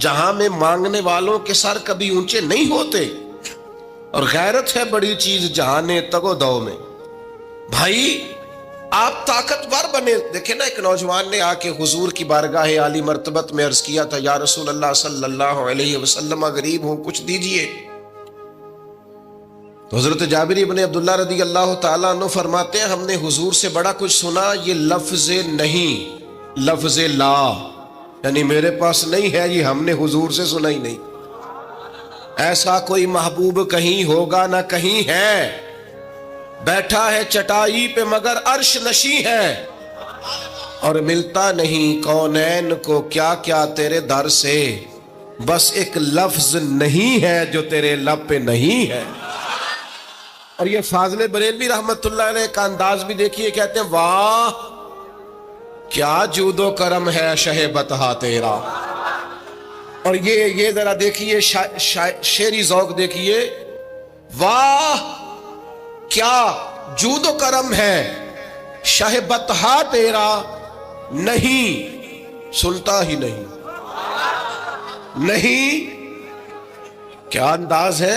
جہاں میں مانگنے والوں کے سر کبھی اونچے نہیں ہوتے، اور غیرت ہے بڑی چیز جہانے تگو دو میں۔ بھائی آپ طاقتور بنے۔ دیکھیں نا، ایک نوجوان نے آ کے حضور کی بارگاہ عالی مرتبت میں عرض کیا تھا، یا رسول اللہ صلی اللہ علیہ وسلم غریب ہوں، کچھ دیجئے۔ تو حضرت جابر ابن عبداللہ رضی اللہ تعالیٰ عنہ فرماتے ہیں، ہم نے حضور سے بڑا کچھ سنا، یہ لفظ نہیں، لفظ لا، یعنی میرے پاس نہیں ہے، یہ ہم نے حضور سے سنا ہی نہیں۔ ایسا کوئی محبوب کہیں ہوگا نہ کہیں ہے، بیٹھا ہے چٹائی پہ مگر عرش نشیں ہے، اور ملتا نہیں کونین کو کیا کیا تیرے در سے، بس ایک لفظ نہیں ہے جو تیرے لب پہ نہیں ہے۔ اور یہ فاضل بریلوی رحمت اللہ علیہ کا انداز بھی دیکھیے، کہتے ہیں واہ کیا جود و کرم ہے شہ بطحا تیرا۔ اور یہ ذرا دیکھیے شعری ذوق دیکھیے، واہ کیا جود و کرم ہے شہ بطحا تیرا، نہیں سنتا ہی نہیں، نہیں کیا انداز ہے۔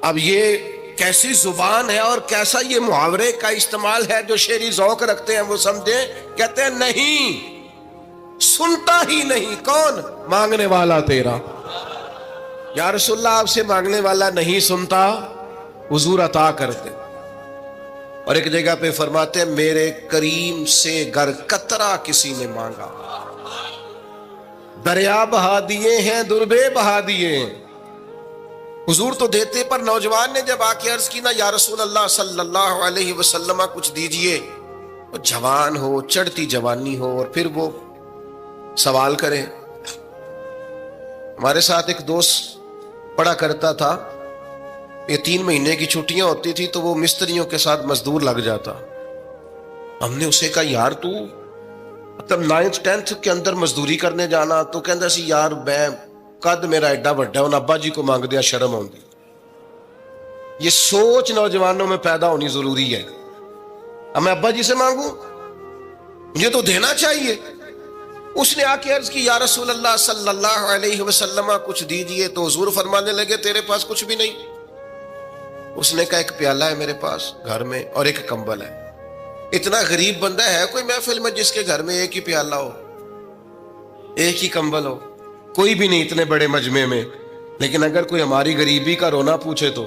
اب یہ کیسی زبان ہے اور کیسا یہ محاورے کا استعمال ہے، جو شعری ذوق رکھتے ہیں وہ سمجھیں، کہتے ہیں نہیں سنتا ہی نہیں، کون؟ مانگنے والا تیرا۔ یا رسول اللہ آپ سے مانگنے والا نہیں سنتا، حضور عطا کرتے۔ اور ایک جگہ پہ فرماتے ہیں، میرے کریم سے گر قطرہ کسی نے مانگا، دریا بہا دیے ہیں دربے بہا دیے ہیں۔ حضور تو دیتے، پر نوجوان نے جب آ کے عرض کی نا، یا رسول اللہ صلی اللہ علیہ وسلم کچھ دیجئے، وہ جوان ہو، چڑھتی جوانی ہو، اور پھر وہ سوال کرے۔ ہمارے ساتھ ایک دوست پڑھا کرتا تھا، یہ 3 مہینے کی چھٹیاں ہوتی تھی تو وہ مستریوں کے ساتھ مزدور لگ جاتا۔ ہم نے اسے کہا یار تو مطلب 9th 10th کے اندر مزدوری کرنے جانا، تو کہندا سی یار میں قد میرا ایڈا بڑا ہے، ان ابا جی کو مانگ دیا شرم آؤندی۔ یہ سوچ نوجوانوں میں پیدا ہونی ضروری ہے، اب میں ابا جی سے مانگوں، مجھے تو دینا چاہیے۔ اس نے آ کے عرض کی، یا رسول اللہ صلی اللہ علیہ وسلم کچھ دیجئے، تو حضور فرمانے لگے تیرے پاس کچھ بھی نہیں؟ اس نے کہا ایک پیالہ ہے میرے پاس گھر میں اور ایک کمبل ہے۔ اتنا غریب بندہ ہے کوئی محفل میں جس کے گھر میں ایک ہی پیالہ ہو، ایک ہی کمبل ہو؟ کوئی بھی نہیں اتنے بڑے مجمع میں۔ لیکن اگر کوئی ہماری غریبی کا رونا پوچھے تو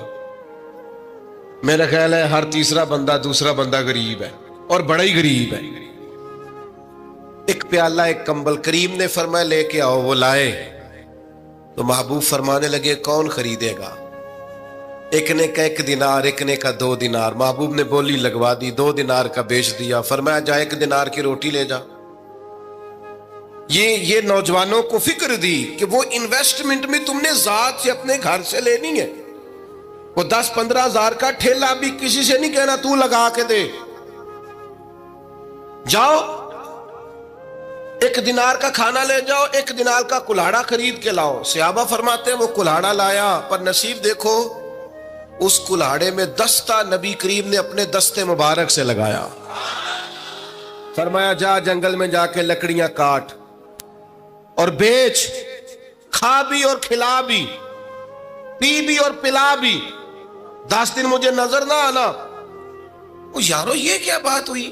میرا خیال ہے ہر تیسرا بندہ دوسرا بندہ غریب ہے، اور بڑا ہی غریب ہے۔ ایک پیالہ ایک کمبل، کریم نے فرمایا لے کے آؤ، وہ لائے تو محبوب فرمانے لگے کون خریدے گا؟ ایک نے کہا 1 دینار، ایک نے کہا 2 دینار۔ محبوب نے بولی لگوا دی، 2 دینار کا بیچ دیا، فرمایا جا 1 دینار کی روٹی لے جا۔ یہ نوجوانوں کو فکر دی کہ وہ انویسٹمنٹ میں تم نے ذات سے اپنے گھر سے لینی ہے، وہ 10-15 ہزار کا ٹھیلا بھی کسی سے نہیں کہنا تو لگا کے دے، جاؤ 1 دینار کا کھانا لے جاؤ، 1 دینار کا کلاڑا خرید کے لاؤ۔ صحابہ فرماتے ہیں وہ کلاڑا لایا، پر نصیب دیکھو اس کلاڑے میں دستہ نبی کریم نے اپنے دستے مبارک سے لگایا۔ فرمایا جا جنگل میں جا کے لکڑیاں کاٹ اور بیچ، کھا بھی اور کھلا بھی، پی بھی اور پلا بھی، 10 دن مجھے نظر نہ آنا۔ یارو یہ کیا بات ہوئی؟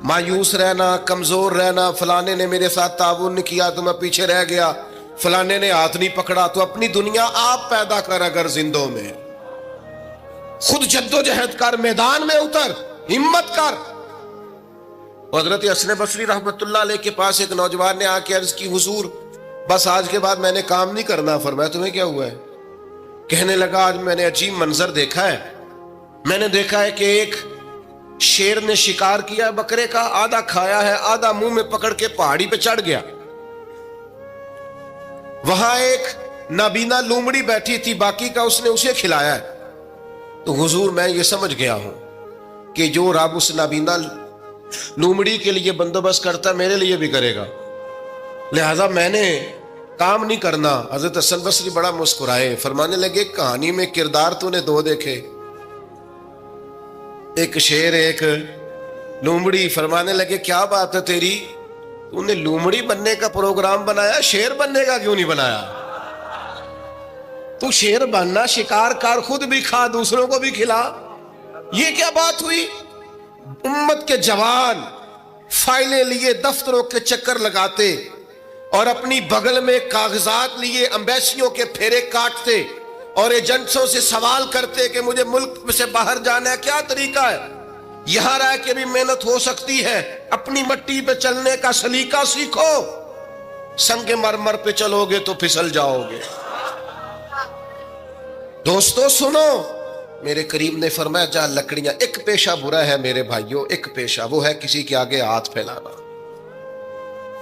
مایوس رہنا، کمزور رہنا، فلانے نے میرے ساتھ تعاون نہیں کیا تو میں پیچھے رہ گیا، فلانے نے ہاتھ نہیں پکڑا، تو اپنی دنیا آپ پیدا کر، اگر زندوں میں خود جد و جہد کر، میدان میں اتر، ہمت کر۔ حضرت حسن بصری رحمت اللہ علیہ کے پاس ایک نوجوان نے آ کے عرض کی، حضور بس آج کے بعد میں نے کام نہیں کرنا۔ فرمایا تمہیں کیا ہوا ہے؟ کہنے لگا آج میں نے عجیب منظر دیکھا ہے، میں نے دیکھا ہے کہ ایک شیر نے شکار کیا بکرے کا، آدھا کھایا ہے، آدھا منہ میں پکڑ کے پہاڑی پہ چڑھ گیا، وہاں ایک نابینا لومڑی بیٹھی تھی، باقی کا اس نے اسے کھلایا ہے۔ تو حضور میں یہ سمجھ گیا ہوں کہ جو رب اس نابینا لومڑی کے لیے بندوبست کرتا میرے لیے بھی کرے گا، لہذا میں نے کام نہیں کرنا۔ حضرت حسن بصری بڑا مسکرائے، فرمانے لگے کہانی میں کردار تو نے 2 دیکھے، ایک شیر ایک لومڑی۔ فرمانے لگے کیا بات ہے تیری؟ تو نے لومڑی بننے کا پروگرام بنایا، شیر بننے کا کیوں نہیں بنایا؟ تو شیر بننا، شکار کر، خود بھی کھا، دوسروں کو بھی کھلا۔ یہ کیا بات ہوئی؟ امت کے جوان فائلیں لیے دفتروں کے چکر لگاتے اور اپنی بغل میں کاغذات لیے امبیسیوں کے پھیرے کاٹتے اور ایجنٹوں سے سوال کرتے کہ مجھے ملک سے باہر جانا ہے، کیا طریقہ ہے؟ یہاں رہ کے بھی محنت ہو سکتی ہے، اپنی مٹی پہ چلنے کا سلیقہ سیکھو، سنگ مرمر پہ چلو گے تو پھسل جاؤ گے۔ دوستو سنو، میرے کریم نے فرمایا جہاں لکڑیاں، ایک پیشہ برا ہے میرے بھائیوں، ایک پیشہ، وہ ہے کسی کے آگے ہاتھ پھیلانا۔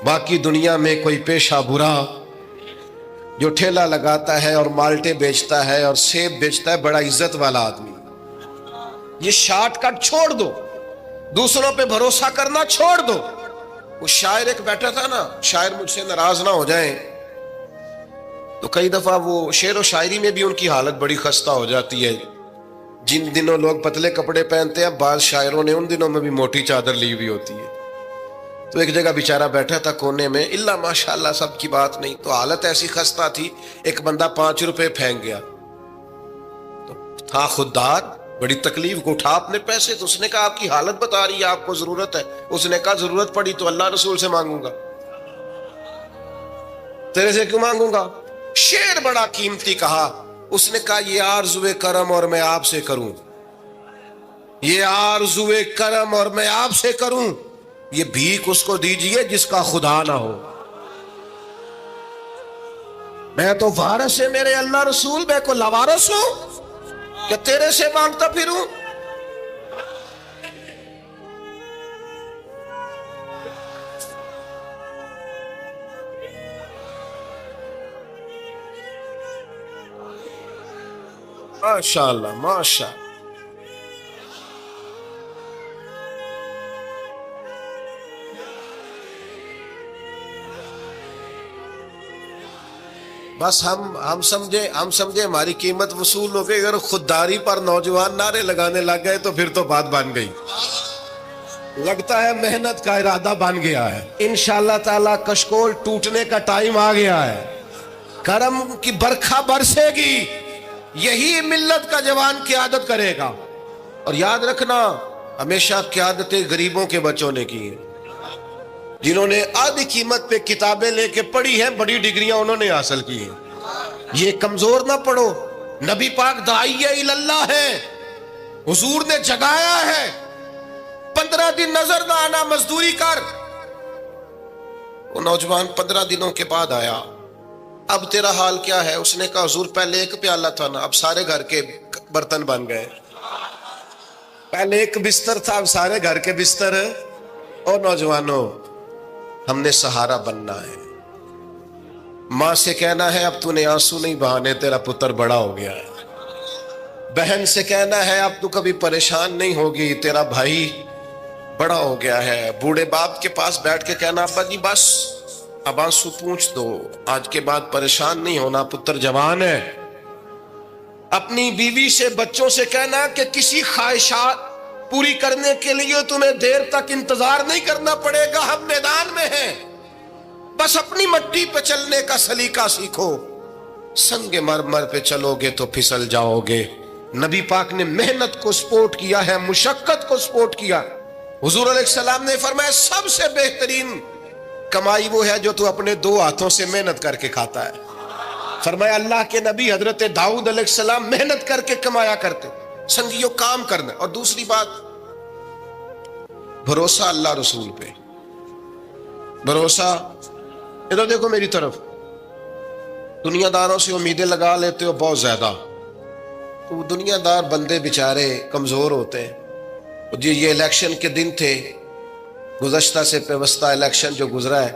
باقی دنیا میں کوئی پیشہ برا جو ٹھیلا لگاتا ہے اور مالٹے بیچتا ہے اور سیب بیچتا ہے، بڑا عزت والا آدمی، یہ شارٹ کٹ چھوڑ دو، دوسروں پہ بھروسہ کرنا چھوڑ دو۔ وہ شاعر ایک بیٹھا تھا نا، شاعر مجھ سے ناراض نہ ہو جائیں، تو کئی دفعہ وہ شعر و شاعری میں بھی ان کی حالت بڑی خستہ ہو جاتی ہے۔ جن دنوں لوگ پتلے کپڑے پہنتے ہیں، بعض شاعروں نے ان دنوں میں بھی موٹی چادر لی ہوئی ہوتی ہے۔ تو ایک جگہ بیچارہ بیٹھا تھا کونے میں، اللہ ماشاءاللہ سب کی بات نہیں، تو حالت ایسی خستہ تھی، ایک بندہ 5 روپے پھینک گیا، تو تھا خوددار، بڑی تکلیف کو اٹھا اپنے پیسے، تو اس نے کہا آپ کی حالت بتا رہی ہے، آپ کو ضرورت ہے۔ اس نے کہا ضرورت پڑی تو اللہ رسول سے مانگوں گا، تیرے سے کیوں مانگوں گا؟ شعر بڑا قیمتی کہا، اس نے کہا یہ آرزوئے کرم اور میں آپ سے کروں، یہ آرزوئے کرم اور میں آپ سے کروں، یہ بھیک اس کو دیجئے جس کا خدا نہ ہو۔ میں تو وارث ہے میرے اللہ رسول، میں کو لاوارث ہوں کہ تیرے سے مانگتا پھروں؟ ماشاءاللہ ماشاءاللہ۔ بس ہم سمجھے ہماری قیمت وصول ہو گئی۔ اگر خودداری پر نوجوان نعرے لگانے لگ گئے تو پھر تو بات بن گئی، لگتا ہے محنت کا ارادہ بن گیا ہے۔ انشاءاللہ تعالی کشکول ٹوٹنے کا ٹائم آ گیا ہے، کرم کی برکھا برسے گی، یہی ملت کا جوان قیادت کرے گا۔ اور یاد رکھنا، ہمیشہ قیادتیں غریبوں کے بچوں نے کی ہیں، جنہوں نے آدھی قیمت پہ کتابیں لے کے پڑھی ہیں، بڑی ڈگریاں انہوں نے حاصل کی ہیں۔ یہ کمزور نہ پڑھو، نبی پاک داعیہ اللہ ہے، حضور نے جگایا ہے، 15 دن نظر نہ آنا، مزدوری کر۔ وہ نوجوان 15 دنوں کے بعد آیا، اب تیرا حال کیا ہے؟ اس نے کہا حضور پہلے ایک پیالہ تھا نا، اب سارے گھر کے برتن بن گئے، پہلے ایک بستر تھا، اب سارے گھر کے بستر۔ اور نوجوانوں، ہم نے سہارا بننا ہے، ماں سے کہنا ہے اب تو نے آنسو نہیں بہانے، تیرا پتر بڑا ہو گیا ہے۔ بہن سے کہنا ہے اب تو کبھی پریشان نہیں ہوگی، تیرا بھائی بڑا ہو گیا ہے۔ بوڑھے باپ کے پاس بیٹھ کے کہنا ابا جی بس اب آنسو پونچھ دو، آج کے بعد پریشان نہیں ہونا، پتر جوان ہے۔ اپنی بیوی سے، بچوں سے کہنا کہ کسی خواہشات پوری کرنے کے لیے تمہیں دیر تک انتظار نہیں کرنا پڑے گا، ہم میدان میں ہیں، بس اپنی مٹی پہ چلنے کا سلیقہ سیکھو، سنگ مرمر پہ چلو گے تو پھسل جاؤ گے۔ نبی پاک نے محنت کو سپورٹ کیا ہے، مشقت کو سپورٹ کیا۔ حضور علیہ السلام نے فرمایا سب سے بہترین کمائی وہ ہے جو تو اپنے 2 ہاتھوں سے محنت کر کے کھاتا ہے۔ فرمایا اللہ کے نبی حضرت داؤد علیہ السلام محنت کر کے کمایا کرتے۔ سنگیوں کام کرنا۔ اور دوسری بات، بھروسہ اللہ رسول پہ، بھروسہ۔ ادھر دیکھو میری طرف، دنیا داروں سے امیدیں لگا لیتے ہو بہت زیادہ، تو دنیا دار بندے بیچارے کمزور ہوتے ہیں۔ جی یہ الیکشن کے دن تھے، گزشتہ سے پیوستہ الیکشن جو گزرا ہے،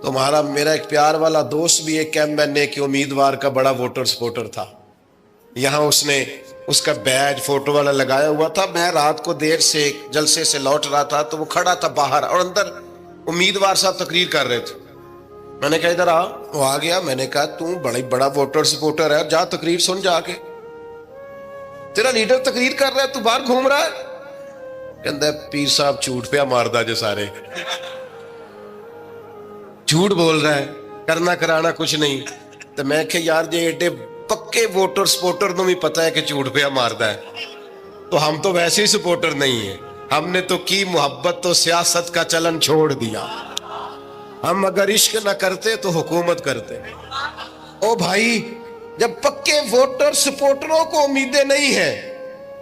تو میرا ایک پیار والا دوست بھی ایک ایم کے امیدوار کا بڑا ووٹر سپورٹر تھا۔ یہاں اس نے اس کا بیج فوٹو والا لگایا ہوا تھا۔ میں رات کو دیر سے جلسے سے لوٹ رہا تھا تو وہ کھڑا تھا باہر، اور اندر امیدوار صاحب تقریر کر رہے تھے۔ میں نے کہا ادھر آ، وہ آ گیا۔ میں نے کہا تو بڑا ووٹر سپورٹر ہے، جا تقریر سن جا کے، تیرا لیڈر تقریر کر رہا ہے تو باہر گھوم رہا ہے۔ کہندا ہے پیر صاحب جھوٹ پیا ماردا جے سارے، جھوٹ بول رہا ہے, کرنا کرانا کچھ نہیں. تو میں کہ یار جی ایڈے پکے ووٹر سپورٹر نو بھی پتا ہے کہ جھوٹ پہ ماردا ہے, تو ہم تو ویسے ہی سپورٹر نہیں ہیں. ہم نے تو کی محبت تو سیاست کا چلن چھوڑ دیا. ہم اگر عشق نہ کرتے تو حکومت کرتے. او بھائی, جب پکے ووٹر سپورٹروں کو امیدیں نہیں ہیں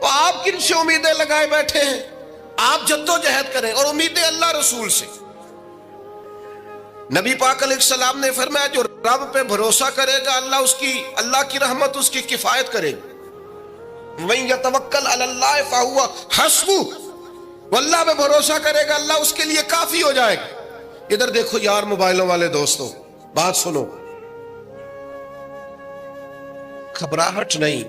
تو آپ کن سے امیدیں لگائے بیٹھے ہیں؟ آپ جدوجہد کریں اور امیدیں اللہ رسول سے. نبی پاک علیہ السلام نے فرمایا جو رب پہ بھروسہ کرے گا اللہ کی رحمت اس کی کفایت کرے گی. وَإِن يَتَوَكَّلْ عَلَى اللَّهِ فَهُوَ حَسْبُهُ, وہ اللہ پہ بھروسہ کرے گا اللہ اس کے لیے کافی ہو جائے گا. ادھر دیکھو یار موبائلوں والے دوستو, بات سنو. گھبراہٹ نہیں,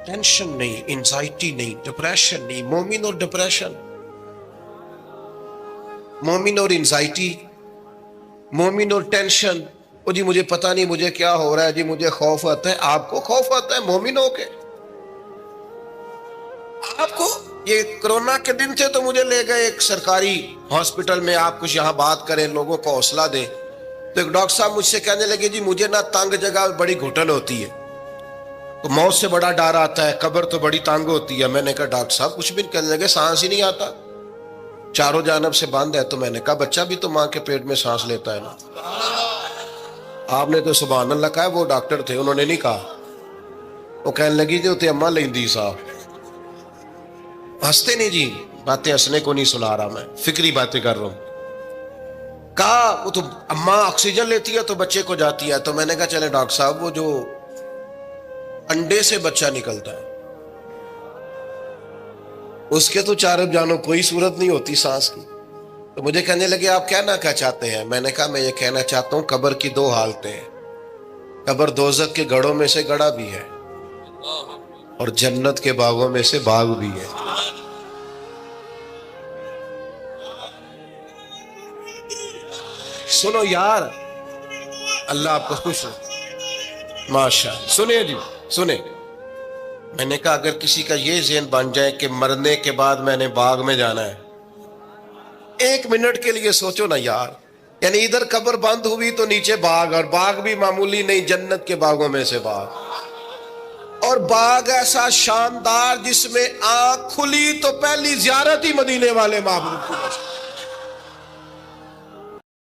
ٹینشن نہیں, انزائٹی نہیں, ڈپریشن نہیں. مومن اور ڈپریشن, مومن اور انزائٹی, مومن اور ٹینشن. او جی مجھے پتہ نہیں مجھے کیا ہو رہا ہے, جی مجھے خوف آتا ہے. آپ کو خوف آتا ہے مومن ہو کے؟ آپ کو یہ کرونا کے دن تھے تو مجھے لے گئے ایک سرکاری ہاسپٹل میں, آپ کچھ یہاں بات کریں, لوگوں کو حوصلہ دیں. تو ایک ڈاکٹر صاحب مجھ سے کہنے لگے جی مجھے نہ تنگ جگہ بڑی گھٹن ہوتی ہے, تو موت سے بڑا ڈر آتا ہے, قبر تو بڑی تنگ ہوتی ہے. میں نے کہا ڈاکٹر صاحب کچھ بھی. کہنے لگے سانس ہی نہیں آتا, چاروں جانب سے بند ہے. تو میں نے کہا بچہ بھی تو ماں کے پیٹ میں سانس لیتا ہے نا. آپ نے تو سبحان اللہ کہا. وہ ڈاکٹر تھے, انہوں نے نہیں کہا. وہ کہنے لگی جو تے اماں لیندی صاحب. ہنستے نہیں جی, باتیں ہنسنے کو نہیں سنا رہا, میں فکری باتیں کر رہا ہوں. کہا وہ تو اماں آکسیجن لیتی ہے تو بچے کو جاتی ہے. تو میں نے کہا چلے ڈاکٹر صاحب وہ جو انڈے سے بچہ نکلتا ہے اس کے تو چاروں جانوں کوئی صورت نہیں ہوتی سانس کی. تو مجھے کہنے لگے آپ کہنا کیا چاہتے ہیں؟ میں نے کہا میں یہ کہنا چاہتا ہوں قبر کی دو حالتیں ہیں. قبر دوزخ کے گڑھوں میں سے گڑھا بھی ہے اور جنت کے باغوں میں سے باغ بھی ہے. سنو یار, اللہ آپ کو خوش ہو. ماشاء اللہ. سنیں جی سنیں. میں نے کہا اگر کسی کا یہ ذہن بن جائے کہ مرنے کے بعد میں نے باغ میں جانا ہے, ایک منٹ کے لیے سوچو نا یار. یعنی ادھر قبر بند ہوئی تو نیچے باغ, اور باغ بھی معمولی نہیں, جنت کے باغوں میں سے باغ. اور باغ ایسا شاندار جس میں آنکھ کھلی تو پہلی زیارت ہی مدینے والے معبود کی.